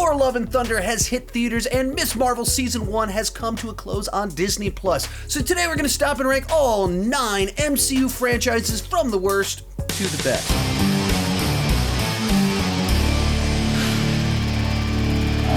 Thor Love and Thunder has hit theaters, and Ms. Marvel Season 1 has come to a close on Disney+. So today we're going to stop and rank all 9 MCU franchises from the worst to the best.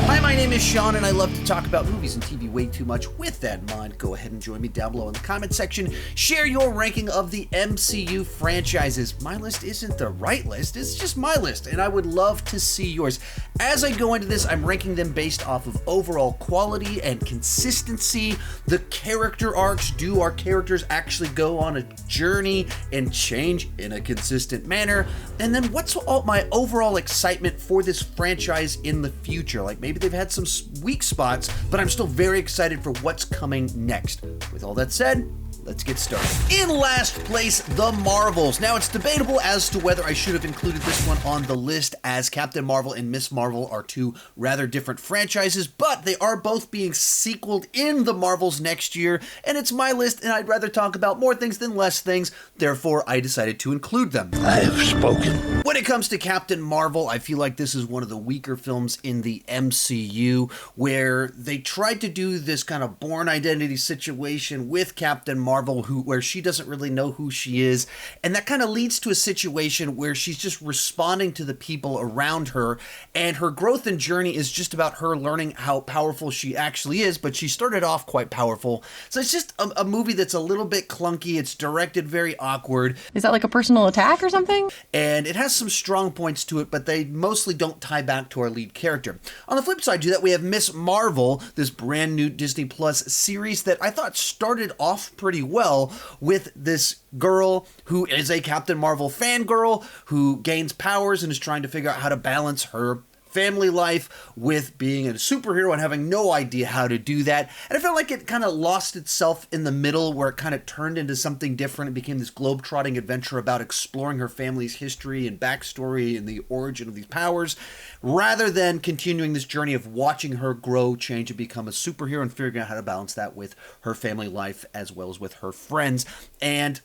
Hi, my name is Sean, and I love to talk about movies and TV way too much. With that in mind, go ahead and join me down below in the comment section. Share your ranking of the MCU franchises. My list isn't the right list, it's just my list, and I would love to see yours. As I go into this, I'm ranking them based off of overall quality and consistency. The character arcs, do our characters actually go on a journey and change in a consistent manner? And then what's all my overall excitement for this franchise in the future? Like, maybe they've had some weak spots, but I'm still very excited for what's coming next. With all that said, let's get started. In last place, The Marvels. Now, it's debatable as to whether I should have included this one on the list, as Captain Marvel and Ms. Marvel are two rather different franchises, but they are both being sequeled in The Marvels next year, and it's my list, and I'd rather talk about more things than less things, therefore I decided to include them. I have spoken. When it comes to Captain Marvel, I feel like this is one of the weaker films in the MCU, where they tried to do this kind of Bourne Identity situation with Captain Marvel, where she doesn't really know who she is, and that kind of leads to a situation where she's just responding to the people around her, and her growth and journey is just about her learning how powerful she actually is, but she started off quite powerful. So it's just a movie that's a little bit clunky. It's directed very awkward. Is that like a personal attack or something? And it has some strong points to it, but they mostly don't tie back to our lead character. On the flip side to that, we have Ms. Marvel, this brand new Disney Plus series that I thought started off pretty well with this girl who is a Captain Marvel fangirl who gains powers and is trying to figure out how to balance her family life with being a superhero and having no idea how to do that. And I felt like it kind of lost itself in the middle, where it kind of turned into something different. It became this globe-trotting adventure about exploring her family's history and backstory and the origin of these powers, rather than continuing this journey of watching her grow, change, and become a superhero and figuring out how to balance that with her family life as well as with her friends. And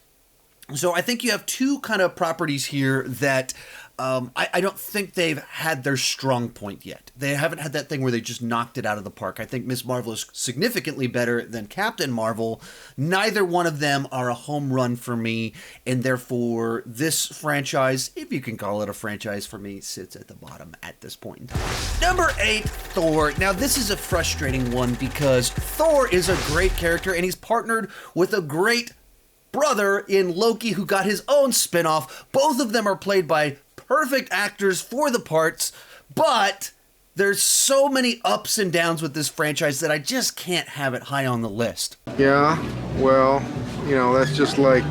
so I think you have two kind of properties here that I don't think they've had their strong point yet. They haven't had that thing where they just knocked it out of the park. I think Ms. Marvel is significantly better than Captain Marvel. Neither one of them are a home run for me, and therefore this franchise, if you can call it a franchise for me, sits at the bottom at this point in time. Number 8, Thor. Now, this is a frustrating one because Thor is a great character, and he's partnered with a great brother in Loki who got his own spinoff. Both of them are played by perfect actors for the parts, but there's so many ups and downs with this franchise that I just can't have it high on the list. Yeah, well, you know, that's just like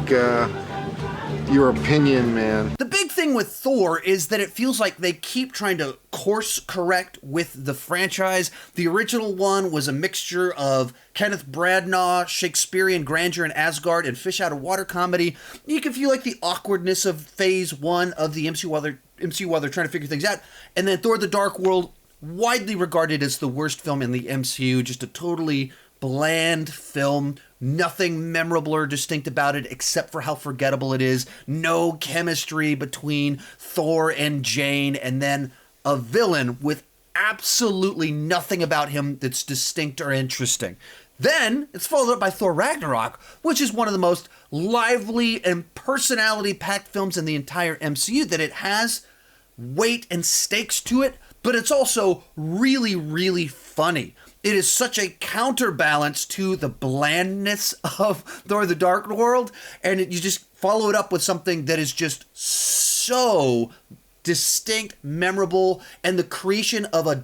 your opinion, man. The big thing with Thor is that it feels like they keep trying to course correct with the franchise. The original one was a mixture of Kenneth Branagh, Shakespearean grandeur in Asgard, and fish out of water comedy. You can feel like the awkwardness of phase 1 of the MCU while they're trying to figure things out. And then Thor: The Dark World, widely regarded as the worst film in the MCU, just a totally bland film. Nothing memorable or distinct about it except for how forgettable it is. No chemistry between Thor and Jane, and then a villain with absolutely nothing about him that's distinct or interesting. Then it's followed up by Thor Ragnarok, which is one of the most lively and personality-packed films in the entire MCU, that it has weight and stakes to it, but it's also really, really funny. It is such a counterbalance to the blandness of Thor: The Dark World, and you just follow it up with something that is just so distinct, memorable, and the creation of a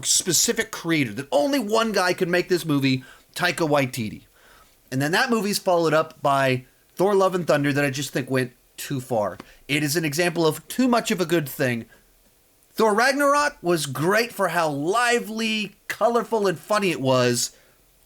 specific creator, that only one guy could make this movie, Taika Waititi. And then that movie's followed up by Thor: Love and Thunder, that I just think went too far. It is an example of too much of a good thing. Thor Ragnarok was great for how lively, colorful, and funny it was,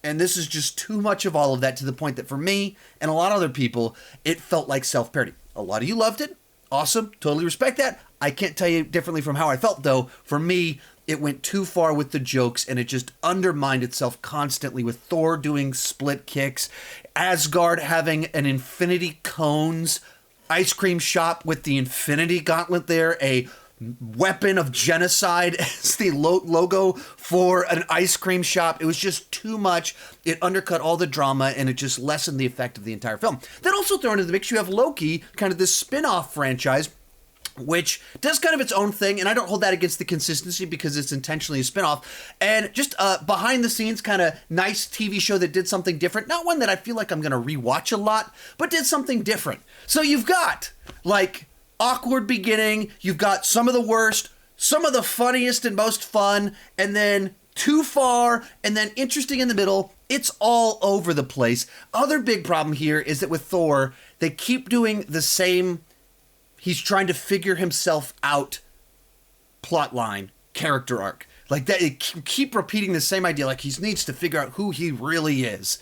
and this is just too much of all of that, to the point that for me and a lot of other people, it felt like self-parody. A lot of you loved it. Awesome. Totally respect that. I can't tell you differently from how I felt, though. For me, it went too far with the jokes, and it just undermined itself constantly, with Thor doing split kicks, Asgard having an Infinity Cones ice cream shop with the Infinity Gauntlet there, a weapon of genocide as the logo for an ice cream shop. It was just too much. It undercut all the drama, and it just lessened the effect of the entire film. Then also thrown into the mix, you have Loki, kind of this spin-off franchise, which does kind of its own thing, and I don't hold that against the consistency because it's intentionally a spinoff. And just behind the scenes, kind of nice TV show that did something different. Not one that I feel like I'm going to rewatch a lot, but did something different. So you've got, like, awkward beginning, you've got some of the worst, some of the funniest and most fun, and then too far, and then interesting in the middle. It's all over the place. Other big problem here is that with Thor, they keep doing the same... He's trying to figure himself out plot line, character arc. Like that, it keep repeating the same idea, like he needs to figure out who he really is.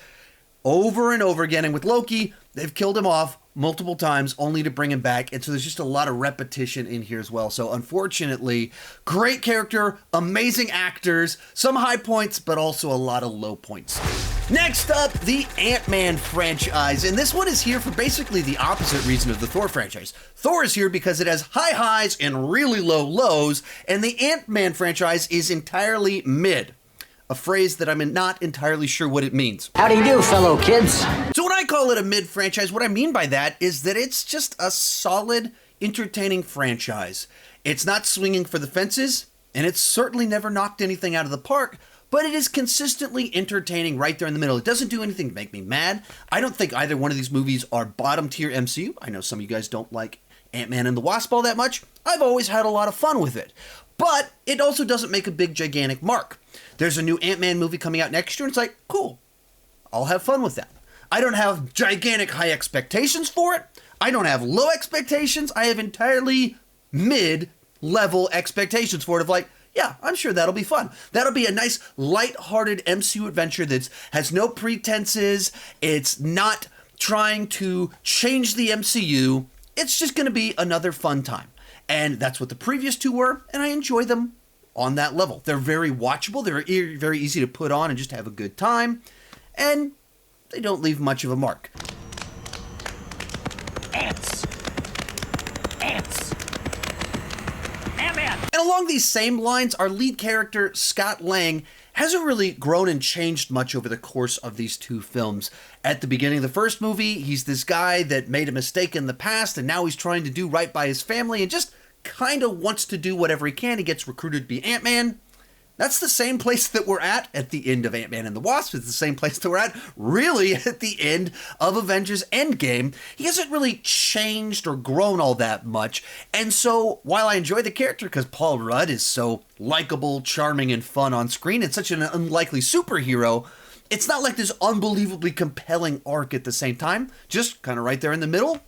Over and over again, and with Loki, they've killed him off multiple times only to bring him back, and so there's just a lot of repetition in here as well. So unfortunately, great character, amazing actors, some high points, but also a lot of low points. Next up, the Ant-Man franchise, and this one is here for basically the opposite reason of the Thor franchise. Thor is here because it has high highs and really low lows, and the Ant-Man franchise is entirely mid. A phrase that I'm not entirely sure what it means. How do you do, fellow kids? So when I call it a mid franchise, what I mean by that is that it's just a solid, entertaining franchise. It's not swinging for the fences, and it's certainly never knocked anything out of the park, but it is consistently entertaining right there in the middle. It doesn't do anything to make me mad. I don't think either one of these movies are bottom tier MCU. I know some of you guys don't like Ant-Man and the Wasp all that much. I've always had a lot of fun with it. But it also doesn't make a big, gigantic mark. There's a new Ant-Man movie coming out next year, and it's like, cool, I'll have fun with that. I don't have gigantic high expectations for it. I don't have low expectations. I have entirely mid-level expectations for it of like, yeah, I'm sure that'll be fun. That'll be a nice, light-hearted MCU adventure that has no pretenses. It's not trying to change the MCU. It's just going to be another fun time. And that's what the previous two were, and I enjoy them on that level. They're very watchable, they're very easy to put on and just have a good time, and they don't leave much of a mark. Ants. Ants. Ant-Man. And along these same lines, our lead character, Scott Lang, hasn't really grown and changed much over the course of these two films. At the beginning of the first movie, he's this guy that made a mistake in the past, and now he's trying to do right by his family and just kind of wants to do whatever he can. He gets recruited to be Ant-Man. That's the same place that we're at the end of Ant-Man and the Wasp. It's the same place that we're at, really, at the end of Avengers Endgame. He hasn't really changed or grown all that much. And so, while I enjoy the character, because Paul Rudd is so likable, charming, and fun on screen, and such an unlikely superhero, it's not like this unbelievably compelling arc at the same time. Just kind of right there in the middle.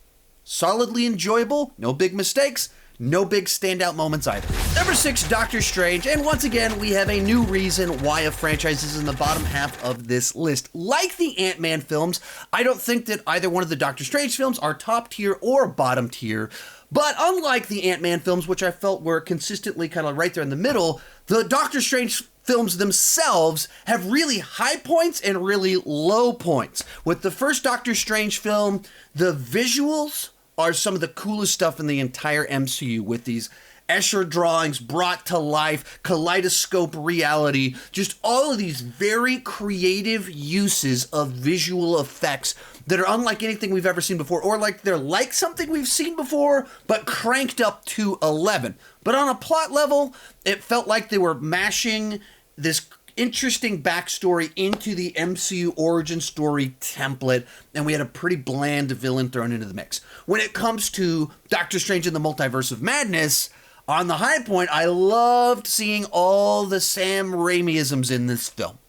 Solidly enjoyable, no big mistakes. No big standout moments either. Number 6, Doctor Strange, and once again, we have a new reason why a franchise is in the bottom half of this list. Like the Ant-Man films, I don't think that either one of the Doctor Strange films are top tier or bottom tier, but unlike the Ant-Man films, which I felt were consistently kind of right there in the middle, the Doctor Strange films themselves have really high points and really low points. With the first Doctor Strange film, the visuals are some of the coolest stuff in the entire MCU, with these Escher drawings brought to life, kaleidoscope reality, just all of these very creative uses of visual effects that are unlike anything we've ever seen before, or like they're like something we've seen before, but cranked up to 11. But on a plot level, it felt like they were mashing this interesting backstory into the MCU origin story template, and we had a pretty bland villain thrown into the mix. When it comes to Doctor Strange in the Multiverse of Madness, on the high point, I loved seeing all the Sam Raimi-isms in this film.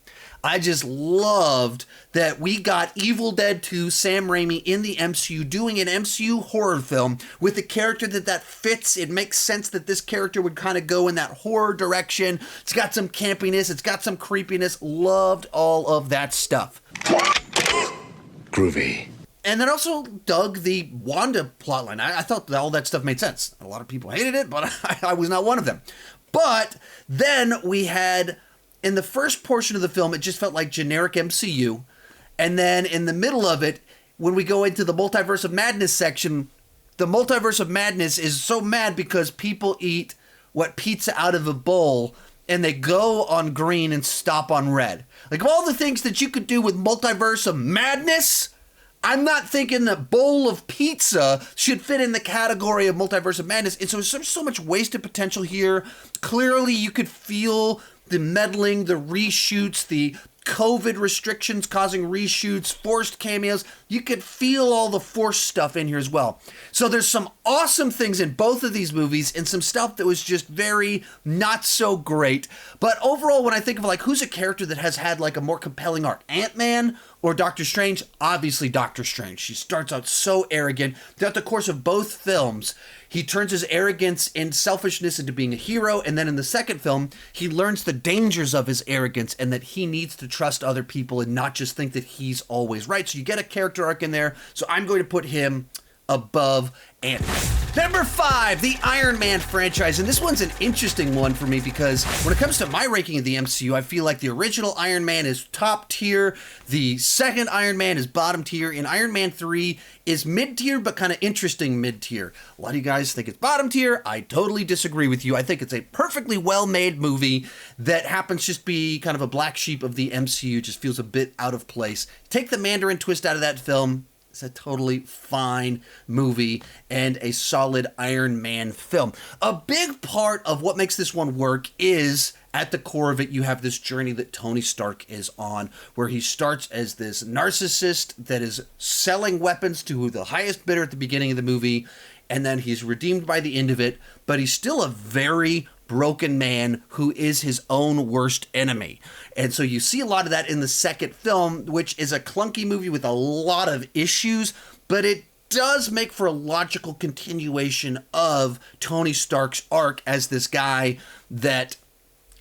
I just loved that we got Evil Dead 2 Sam Raimi in the MCU doing an MCU horror film with a character that fits. It makes sense that this character would kind of go in that horror direction. It's got some campiness. It's got some creepiness. Loved all of that stuff. Groovy. And then also dug the Wanda plotline. I thought that all that stuff made sense. A lot of people hated it, but I was not one of them. But then we had... in the first portion of the film, it just felt like generic MCU. And then in the middle of it, when we go into the Multiverse of Madness section, the Multiverse of Madness is so mad because people eat what pizza out of a bowl and they go on green and stop on red. Like, of all the things that you could do with Multiverse of Madness, I'm not thinking that bowl of pizza should fit in the category of Multiverse of Madness. And so there's so much wasted potential here. Clearly, you could feel the meddling, the reshoots, the COVID restrictions causing reshoots, forced cameos. You could feel all the forced stuff in here as well. So there's some awesome things in both of these movies and some stuff that was just very not so great. But overall, when I think of like who's a character that has had like a more compelling arc, Ant-Man or Doctor Strange? Obviously Doctor Strange. She starts out so arrogant. Throughout the course of both films, he turns his arrogance and selfishness into being a hero, and then in the second film, he learns the dangers of his arrogance and that he needs to trust other people and not just think that he's always right. So you get a character arc in there, so I'm going to put him above Ant-Man. Number 5, the Iron Man franchise. And this one's an interesting one for me because when it comes to my ranking of the MCU, I feel like the original Iron Man is top tier, the second Iron Man is bottom tier, and Iron Man 3 is mid-tier, but kind of interesting mid-tier. A lot of you guys think it's bottom tier. I totally disagree with you. I think it's a perfectly well-made movie that happens just be kind of a black sheep of the MCU, just feels a bit out of place. Take the Mandarin twist out of that film, it's a totally fine movie and a solid Iron Man film. A big part of what makes this one work is, at the core of it, you have this journey that Tony Stark is on, where he starts as this narcissist that is selling weapons to the highest bidder at the beginning of the movie, and then he's redeemed by the end of it, but he's still a very broken man who is his own worst enemy. And so you see a lot of that in the second film, which is a clunky movie with a lot of issues, but it does make for a logical continuation of Tony Stark's arc as this guy that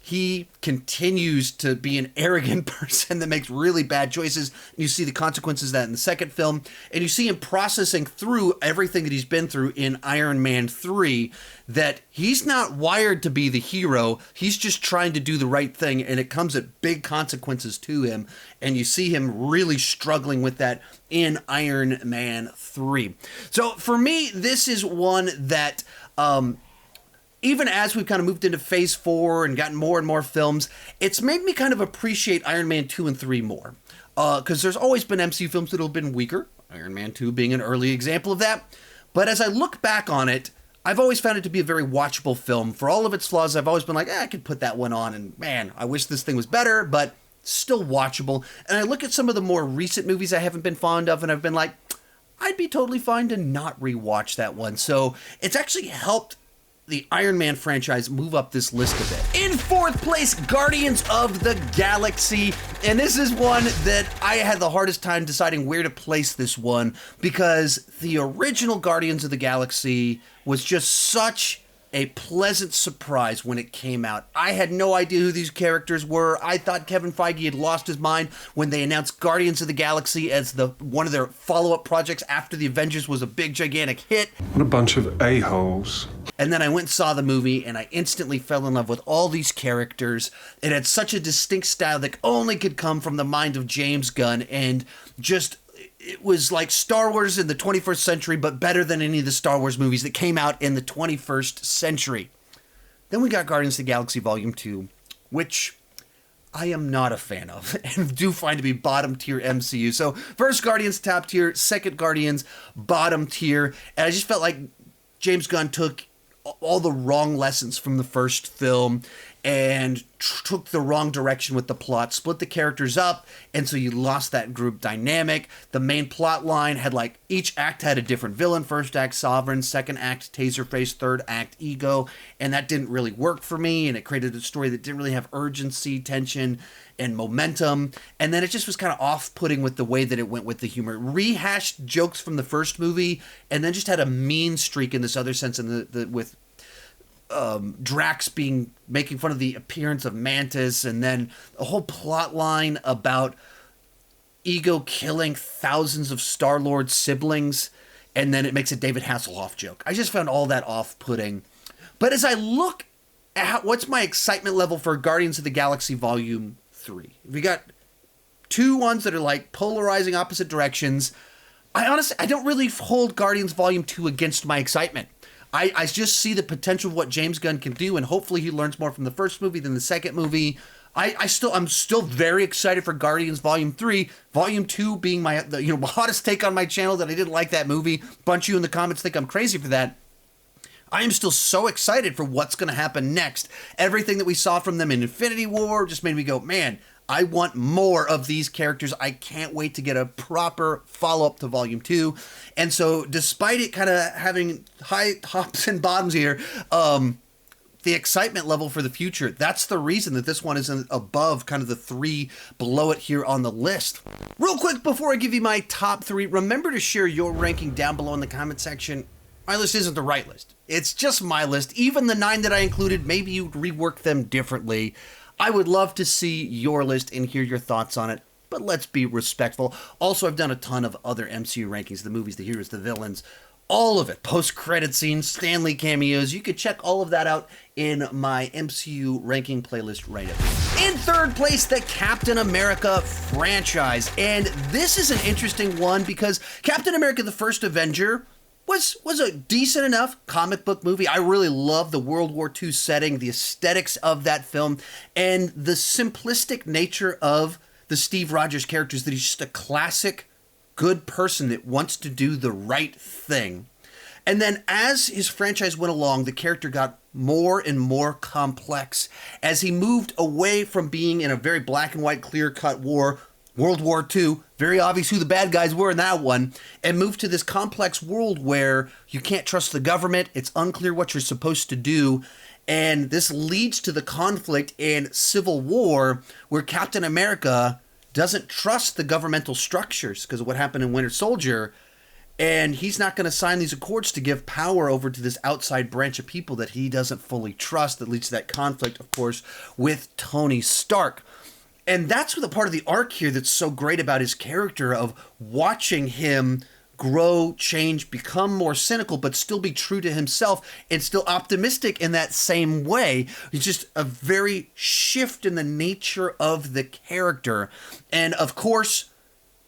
he continues to be an arrogant person that makes really bad choices. You see the consequences of that in the second film, and you see him processing through everything that he's been through in Iron Man 3, that he's not wired to be the hero. He's just trying to do the right thing, and it comes at big consequences to him, and you see him really struggling with that in Iron Man 3. So for me, this is one that even as we've kind of moved into phase 4 and gotten more and more films, it's made me kind of appreciate Iron Man 2 and 3 more. Because there's always been MCU films that have been weaker, Iron Man 2 being an early example of that. But as I look back on it, I've always found it to be a very watchable film. For all of its flaws, I've always been like, I could put that one on, and man, I wish this thing was better, but still watchable. And I look at some of the more recent movies I haven't been fond of, and I've been like, I'd be totally fine to not rewatch that one. So it's actually helped the Iron Man franchise move up this list a bit. In fourth place, Guardians of the Galaxy. And this is one that I had the hardest time deciding where to place this one, because the original Guardians of the Galaxy was just such a pleasant surprise when it came out. I had no idea who these characters were. I thought Kevin Feige had lost his mind when they announced Guardians of the Galaxy as one of their follow-up projects after the Avengers was a big, gigantic hit. What a bunch of a-holes. And then I went and saw the movie, and I instantly fell in love with all these characters. It had such a distinct style that only could come from the mind of James Gunn, and just, it was like Star Wars in the 21st century, but better than any of the Star Wars movies that came out in the 21st century. Then we got Guardians of the Galaxy Volume 2, which I am not a fan of, and do find to be bottom tier MCU. So first Guardians, top tier, second Guardians, bottom tier, and I just felt like James Gunn took all the wrong lessons from the first film and took the wrong direction with the plot, split the characters up, and so you lost that group dynamic. The main plot line had like, each act had a different villain. First act, Sovereign. Second act, Taserface. Third act, Ego. And that didn't really work for me, and it created a story that didn't really have urgency, tension, and momentum. And then it just was kind of off-putting with the way that it went with the humor. It rehashed jokes from the first movie, and then just had a mean streak in this other sense with Drax making fun of the appearance of Mantis, and then a whole plot line about Ego killing thousands of Star-Lord's siblings, and then it makes a David Hasselhoff joke. I just found all that off-putting. But as I look at what's my excitement level for Guardians of the Galaxy Volume 3, we got two ones that are like polarizing opposite directions. I honestly don't really hold Guardians Volume 2 against my excitement. I just see the potential of what James Gunn can do, and hopefully he learns more from the first movie than the second movie. I'm still very excited for Guardians Volume 3. Volume 2 being my hottest take on my channel that I didn't like that movie. Bunch of you in the comments think I'm crazy for that. I am still so excited for what's going to happen next. Everything that we saw from them in Infinity War just made me go, man, I want more of these characters. I can't wait to get a proper follow-up to Volume 2. And so despite it kind of having high tops and bottoms here, the excitement level for the future, that's the reason that this one isn't above kind of the 3 below it here on the list. Real quick, before I give you my top 3, remember to share your ranking down below in the comment section. My list isn't the right list. It's just my list. Even the 9 that I included, maybe you'd rework them differently. I would love to see your list and hear your thoughts on it, but let's be respectful. Also, I've done a ton of other MCU rankings, the movies, the heroes, the villains, all of it. Post-credit scenes, Stan Lee cameos. You could check all of that out in my MCU ranking playlist right up here. In third place, the Captain America franchise. And this is an interesting one because Captain America, the First Avenger, was a decent enough comic book movie. I really love the World War II setting, the aesthetics of that film, and the simplistic nature of the Steve Rogers characters, that he's just a classic good person that wants to do the right thing. And then as his franchise went along, the character got more and more complex as he moved away from being in a very black and white, clear-cut war, World War II, very obvious who the bad guys were in that one, and moved to this complex world where you can't trust the government, it's unclear what you're supposed to do, and this leads to the conflict in Civil War where Captain America doesn't trust the governmental structures because of what happened in Winter Soldier, and he's not going to sign these accords to give power over to this outside branch of people that he doesn't fully trust. That leads to that conflict, of course, with Tony Stark. And that's the part of the arc here that's so great about his character, of watching him grow, change, become more cynical, but still be true to himself and still optimistic in that same way. It's just a very shift in the nature of the character. And of course,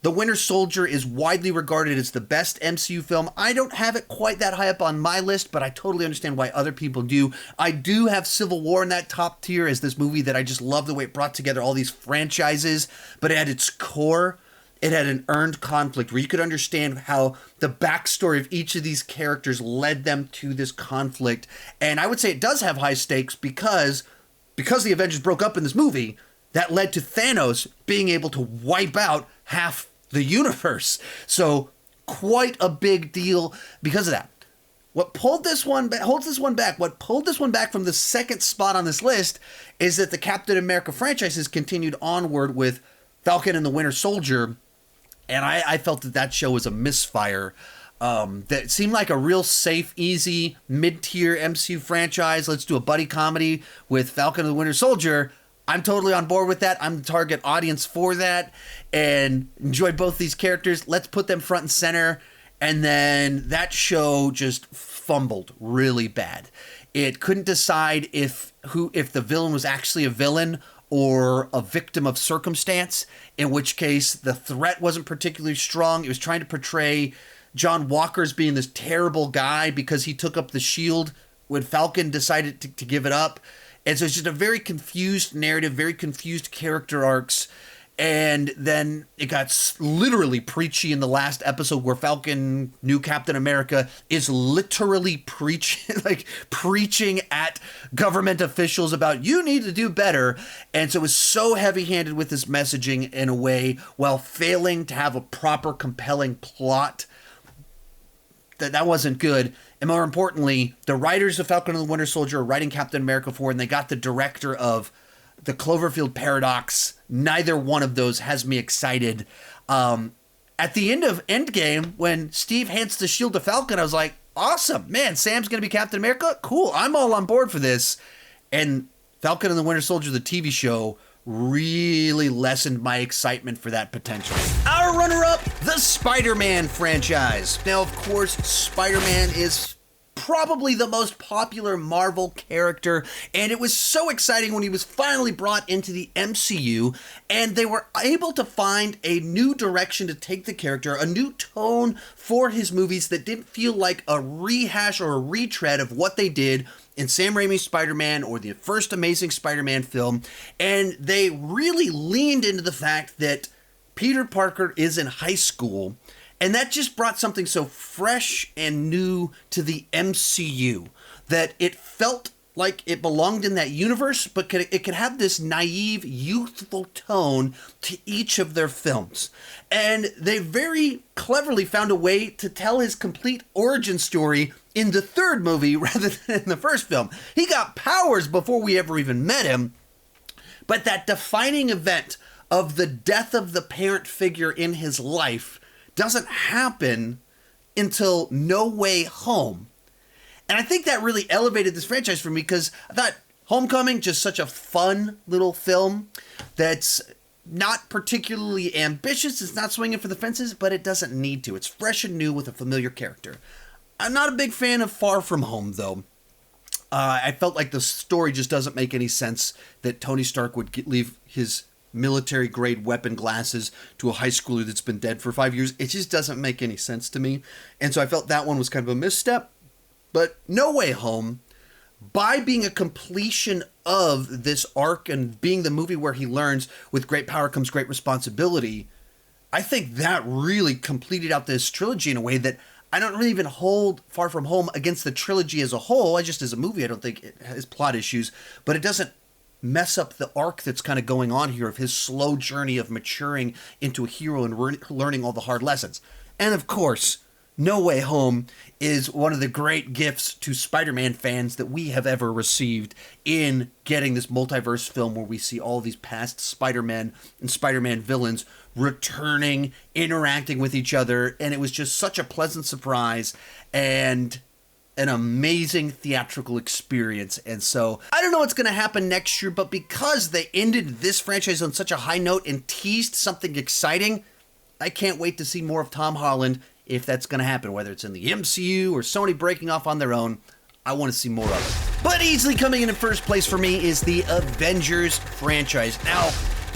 The Winter Soldier is widely regarded as the best MCU film. I don't have it quite that high up on my list, but I totally understand why other people do. I do have Civil War in that top tier as this movie that I just love the way it brought together all these franchises, but at its core, it had an earned conflict where you could understand how the backstory of each of these characters led them to this conflict. And I would say it does have high stakes because the Avengers broke up in this movie, that led to Thanos being able to wipe out half the universe. So quite a big deal because of that. What pulled this one back, what pulled this one back from the second spot on this list is that the Captain America franchises continued onward with Falcon and the Winter Soldier. And I felt that show was a misfire. That seemed like a real safe, easy, mid-tier MCU franchise. Let's do a buddy comedy with Falcon and the Winter Soldier. I'm totally on board with that. I'm the target audience for that and enjoy both these characters. Let's put them front and center. And then that show just fumbled really bad. It couldn't decide if the villain was actually a villain or a victim of circumstance, in which case the threat wasn't particularly strong. It was trying to portray John Walker as being this terrible guy because he took up the shield when Falcon decided to give it up. And so it's just a very confused narrative, very confused character arcs. And then it got literally preachy in the last episode where Falcon, new Captain America, is literally preaching at government officials about you need to do better. And so it was so heavy-handed with this messaging in a way while failing to have a proper, compelling plot. That wasn't good. And more importantly, the writers of Falcon and the Winter Soldier are writing Captain America 4, and they got the director of the Cloverfield Paradox. Neither one of those has me excited. At the end of Endgame, when Steve hands the shield to Falcon, I was like, awesome. Man, Sam's going to be Captain America? Cool. I'm all on board for this. And Falcon and the Winter Soldier, the TV show, really lessened my excitement for that potential. Our runner-up, the Spider-Man franchise. Now, of course, Spider-Man is probably the most popular Marvel character, and it was so exciting when he was finally brought into the MCU, and they were able to find a new direction to take the character, a new tone for his movies that didn't feel like a rehash or a retread of what they did in Sam Raimi's Spider-Man or the first Amazing Spider-Man film, and they really leaned into the fact that Peter Parker is in high school, and that just brought something so fresh and new to the MCU that it felt like it belonged in that universe, but it could have this naive, youthful tone to each of their films. And they very cleverly found a way to tell his complete origin story in the third movie rather than in the first film. He got powers before we ever even met him, but that defining event of the death of the parent figure in his life doesn't happen until No Way Home. And I think that really elevated this franchise for me because I thought Homecoming, just such a fun little film that's not particularly ambitious. It's not swinging for the fences, but it doesn't need to. It's fresh and new with a familiar character. I'm not a big fan of Far From Home, though. I felt like the story just doesn't make any sense that Tony Stark would leave his military-grade weapon glasses to a high schooler that's been dead for 5 years. It just doesn't make any sense to me. And so I felt that one was kind of a misstep. But No Way Home, by being a completion of this arc and being the movie where he learns with great power comes great responsibility, I think that really completed out this trilogy in a way that I don't really even hold Far From Home against the trilogy as a whole. Just as a movie, I don't think it has plot issues, but it doesn't mess up the arc that's kind of going on here of his slow journey of maturing into a hero and learning all the hard lessons. And of course, No Way Home is one of the great gifts to Spider-Man fans that we have ever received in getting this multiverse film where we see all these past Spider-Man and Spider-Man villains returning, interacting with each other, and it was just such a pleasant surprise and an amazing theatrical experience. And so I don't know what's going to happen next year, but because they ended this franchise on such a high note and teased something exciting, I can't wait to see more of Tom Holland if that's going to happen, whether it's in the MCU or Sony breaking off on their own. I want to see more of it. But easily coming in first place for me is the Avengers franchise. Now,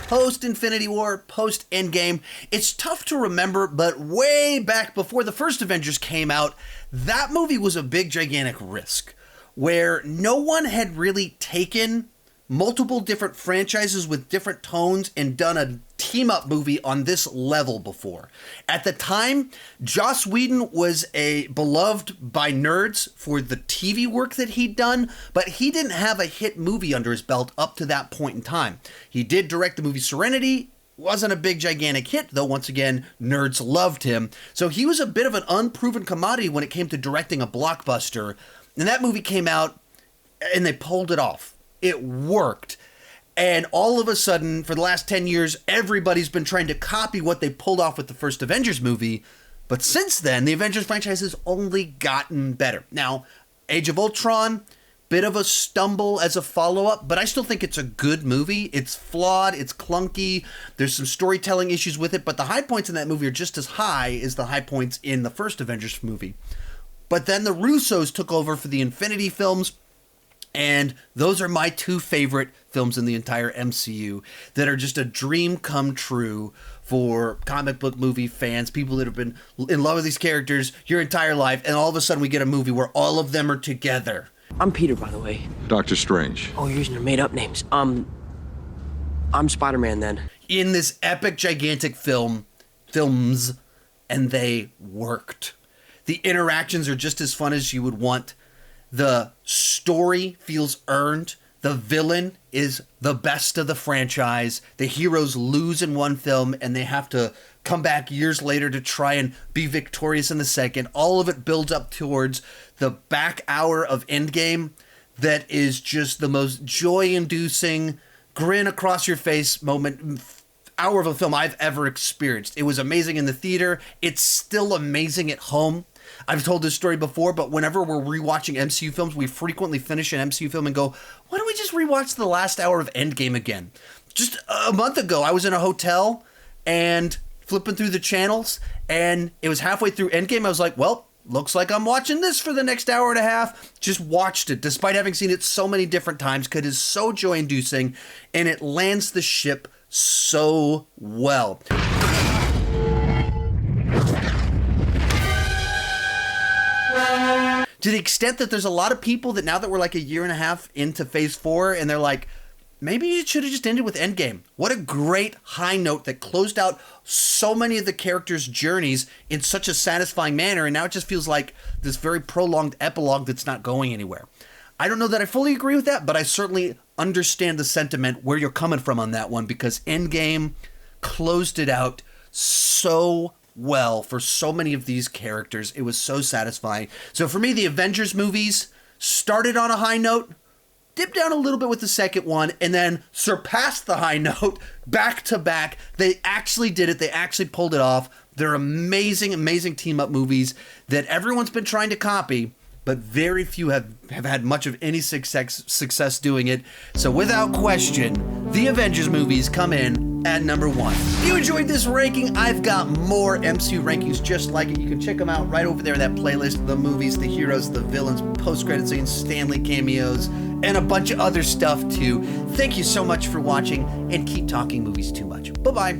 post-Infinity War, post-Endgame, it's tough to remember, but way back before the first Avengers came out, that movie was a big, gigantic risk, where no one had really taken multiple different franchises with different tones and done a team-up movie on this level before. At the time, Joss Whedon was beloved by nerds for the TV work that he'd done, but he didn't have a hit movie under his belt up to that point in time. He did direct the movie Serenity, wasn't a big, gigantic hit, though once again, nerds loved him. So he was a bit of an unproven commodity when it came to directing a blockbuster, and that movie came out, and they pulled it off. It worked. And all of a sudden, for the last 10 years, everybody's been trying to copy what they pulled off with the first Avengers movie. But since then, the Avengers franchise has only gotten better. Now, Age of Ultron, bit of a stumble as a follow-up, but I still think it's a good movie. It's flawed, it's clunky, there's some storytelling issues with it, but the high points in that movie are just as high as the high points in the first Avengers movie. But then the Russos took over for the Infinity films, and those are my two favorite films in the entire MCU that are just a dream come true for comic book movie fans, people that have been in love with these characters your entire life, and all of a sudden we get a movie where all of them are together. I'm Peter, by the way. Doctor Strange. Oh, you're using your made-up names. I'm Spider-Man, then. In this epic, gigantic films, and they worked. The interactions are just as fun as you would want. The story feels earned. The villain is the best of the franchise. The heroes lose in one film and they have to come back years later to try and be victorious in the second. All of it builds up towards the back hour of Endgame that is just the most joy-inducing, grin across your face moment, hour of a film I've ever experienced. It was amazing in the theater. It's still amazing at home. I've told this story before, but whenever we're rewatching MCU films, we frequently finish an MCU film and go, why don't we just rewatch the last hour of Endgame again? Just a month ago, I was in a hotel and flipping through the channels, and it was halfway through Endgame. I was like, well, looks like I'm watching this for the next hour and a half. Just watched it, despite having seen it so many different times, because it is so joy-inducing, and it lands the ship so well. To the extent that there's a lot of people that now that we're like a year and a half into phase 4, and they're like, maybe it should have just ended with Endgame. What a great high note that closed out so many of the characters' journeys in such a satisfying manner, and now it just feels like this very prolonged epilogue that's not going anywhere. I don't know that I fully agree with that, but I certainly understand the sentiment where you're coming from on that one, because Endgame closed it out so well for so many of these characters. It was so satisfying. So for me, the Avengers movies started on a high note, dipped down a little bit with the second one, and then surpassed the high note back to back. They actually did it. They actually pulled it off. They're amazing, amazing team-up movies that everyone's been trying to copy, but very few have had much of any success doing it. So without question, the Avengers movies come in at number 1. If you enjoyed this ranking, I've got more MCU rankings just like it. You can check them out right over there in that playlist. The movies, the heroes, the villains, post-credit scenes, Stanley cameos, and a bunch of other stuff too. Thank you so much for watching, and keep talking movies too much. Bye-bye.